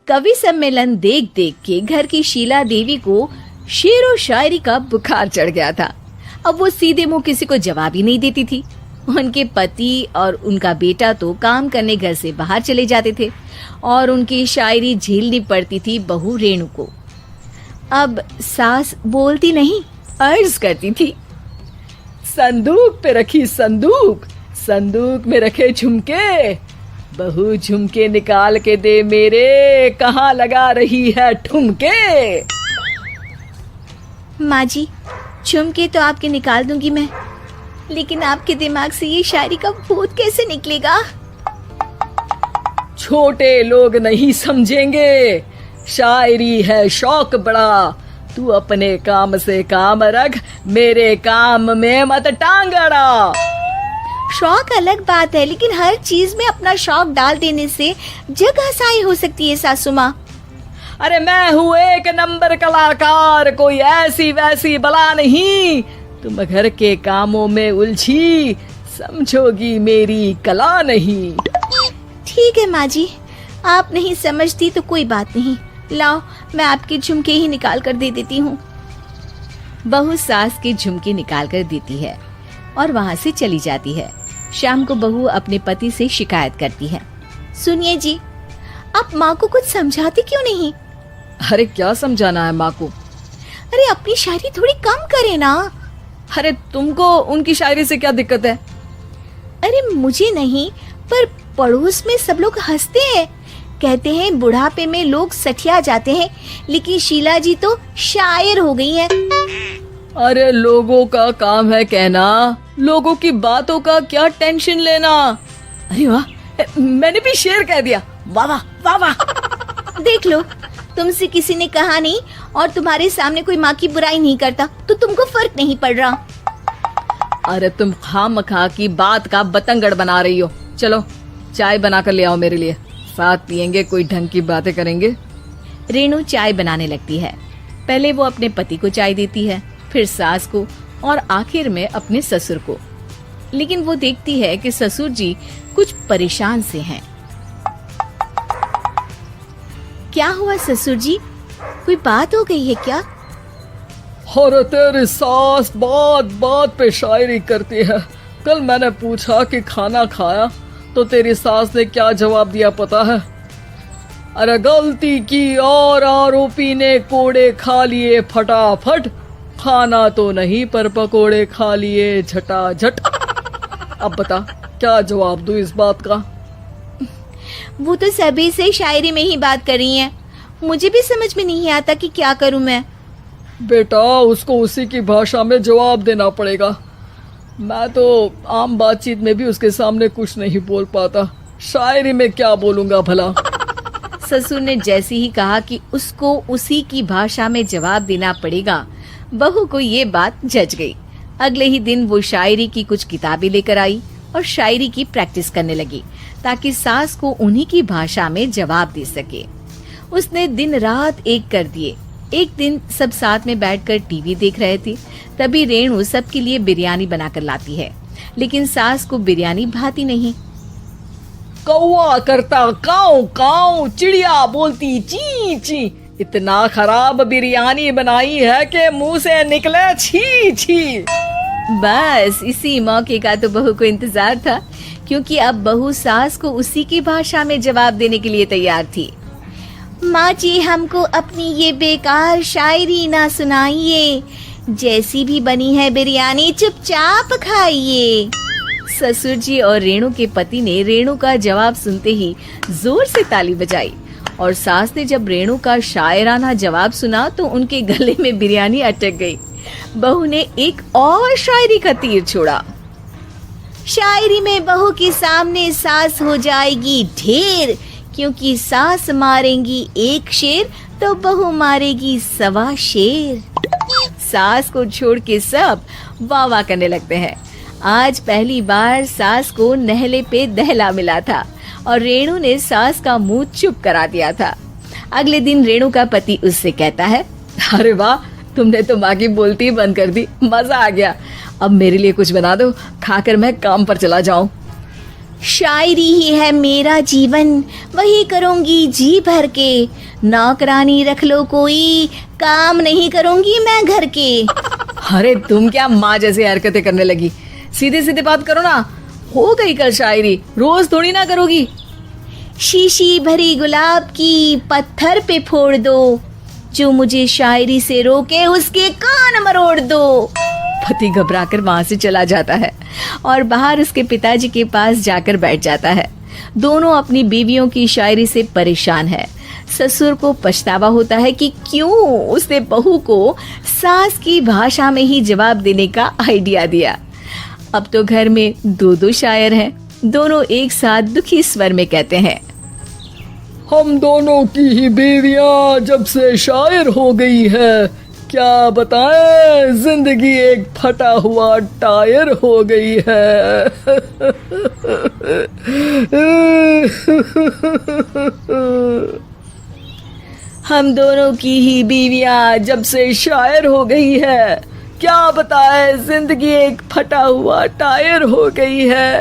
कवि सम्मेलन देख देख के घर की शीला देवी को शेरो शायरी का बुखार चढ़ गया था। अब वो सीधे मुंह किसी को जवाब ही नहीं देती थी। उनके पति और उनका बेटा तो काम करने घर से बाहर चले जाते थे और उनकी शायरी झेलनी पड़ती थी बहू रेणु को। अब सास बोलती नहीं, अर्ज करती थी, संदूक पे रखी संदूक, संदूक में रखे झुमके, बहू झुमके निकाल के दे मेरे, कहाँ लगा रही है ठुमके। माँ जी, झुमके तो आपके निकाल दूंगी मैं, लेकिन आपके दिमाग से ये शायरी का भूत कैसे निकलेगा? छोटे लोग नहीं समझेंगे, शायरी है शौक बड़ा, तू अपने काम से काम रख, मेरे काम में मत टांग अड़ा। शौक अलग बात है, लेकिन हर चीज में अपना शौक डाल देने से जग हसाई हो सकती है सासू माँ। अरे मैं हूँ एक नंबर कलाकार, कोई ऐसी वैसी बला नहीं, तुम घर के कामों में उलझी, समझोगी मेरी कला नहीं। ठीक है माँ जी, आप नहीं समझती तो कोई बात नहीं, लाओ मैं आपके झुमके ही निकाल कर दे देती हूँ। बहू सास के झुमके निकाल कर देती है और वहाँ से चली जाती है। शाम को बहू अपने पति से शिकायत करती है, सुनिए जी, आप माँ को कुछ समझाते क्यों नहीं? अरे क्या समझाना है माँ को? अरे अपनी शायरी थोड़ी कम करे ना। अरे तुमको उनकी शायरी से क्या दिक्कत है? अरे मुझे नहीं, पर पड़ोस में सब लोग हंसते हैं, कहते हैं बुढ़ापे में लोग सठिया जाते हैं, लेकिन शीला जी तो शायर हो गई हैं। अरे लोगों का काम है कहना, लोगों की बातों का क्या टेंशन लेना। अरे वाह, मैंने भी शेर कह दिया, वाह वाह वाह वाह। देख लो, तुमसे किसी ने कहा नहीं और तुम्हारे सामने कोई माँ की बुराई नहीं करता तो तुमको फर्क नहीं पड़ रहा। अरे तुम खामखा की बात का बतंगड़ बना रही हो। चलो चाय बना कर ले आओ मेरे लिए, साथ पियेंगे, कोई ढंग की बातें करेंगे। रेणु चाय बनाने लगती है। पहले वो अपने पति को चाय देती है, फिर सास को और आखिर में अपने ससुर को। लेकिन वो देखती है कि ससुर जी कुछ परेशान से हैं। क्या हुआ ससुर जी, कोई बात हो गई है क्या? अरे तेरी सास बात बात पे शायरी करती है। कल मैंने पूछा कि खाना खाया तो तेरी सास ने क्या जवाब दिया पता है? अरे गलती की और आरोपी ने कोड़े खा लिए फटाफट, खाना तो नहीं पर पकोड़े खा लिए झटाझट। अब बता क्या जवाब दूं इस बात का? वो तो सभी से शायरी में ही बात कर रही हैं, मुझे भी समझ में नहीं आता कि क्या करूं मैं। बेटा उसको उसी की भाषा में जवाब देना पड़ेगा। मैं तो आम बातचीत में भी उसके सामने कुछ नहीं बोल पाता, शायरी में क्या बोलूंगा भला। ससुर ने जैसे ही कहा कि उसको उसी की भाषा में जवाब देना पड़ेगा, बहू को ये बात जच गई। अगले ही दिन वो शायरी की कुछ किताबें लेकर आई और शायरी की प्रैक्टिस करने लगी ताकि सास को उन्हीं की भाषा में जवाब दे सके। उसने दिन रात एक कर दिए। एक दिन सब साथ में बैठकर टीवी देख रहे थे, तभी रेणु सबके लिए बिरयानी बनाकर लाती है, लेकिन सास को बिरयानी भाती नहीं। कौवा करता काऊ काऊ, चिड़िया बोलती ची ची, इतना खराब बिरयानी बनाई है कि मुंह से निकले छी छी। बस इसी मौके का तो बहू को इंतजार था, क्योंकि अब बहू सास को उसी की भाषा में जवाब देने के लिए तैयार थी। माँ जी, हमको अपनी ये बेकार शायरी ना सुनाइए, जैसी भी बनी है बिरयानी चुपचाप खाइए। ससुर जी और रेणु के पति ने रेणु का जवाब सुनते ही जोर से ताली बजाई और सास ने जब रेणु का शायराना जवाब सुना तो उनके गले में बिरयानी अटक गई। बहू ने एक और शायरी का तीर छोड़ा। शायरी में बहू के सामने सास हो जाएगी ढेर, क्योंकि सास मारेंगी एक शेर तो बहू मारेगी 1.25 शेर। सास को छोड़ के सब वाह वाह करने लगते हैं। आज पहली बार सास को नहले पे दहला मिला था और रेणु ने सास का मुंह चुप करा दिया था। अगले दिन रेणु का पति उससे कहता है, अरे वाह, तुमने तो माँ की बोलती बंद कर दी, मजा आ गया। अब मेरे लिए कुछ बना दो, खाकर मैं काम पर चला जाऊं। शायरी ही है मेरा जीवन, वही करूंगी जी भर के। नौकरानी रख लो कोई, काम नहीं करूंगी मैं घर के। अरे तुम क्या माँ जैसी हरकतें करने लगी, सीधे सीधे बात करो ना। हो गई कल शायरी, रोज थोड़ी ना करोगी। शीशी भरी गुलाब की पत्थर पे फोड़ दो, जो मुझे शायरी से रोके उसके कान मरोड़ दो। पति घबराकर वहां से चला जाता है और बाहर उसके पिताजी के पास जाकर बैठ जाता है। दोनों अपनी बीवियों की शायरी से परेशान है। ससुर को पछतावा होता है कि क्यों उसने बहू को सास की भाषा में ही जवाब देने का आइडिया दिया। अब तो घर में दो दो शायर हैं। दोनों एक साथ दुखी स्वर में कहते हैं, हम दोनों की ही बीवियां जब से शायर हो गई है, क्या बताएं, जिंदगी एक फटा हुआ टायर हो गई है। हम दोनों की ही बीवियां जब से शायर हो गई है, क्या बताए जिंदगी एक फटा हुआ टायर हो गई है।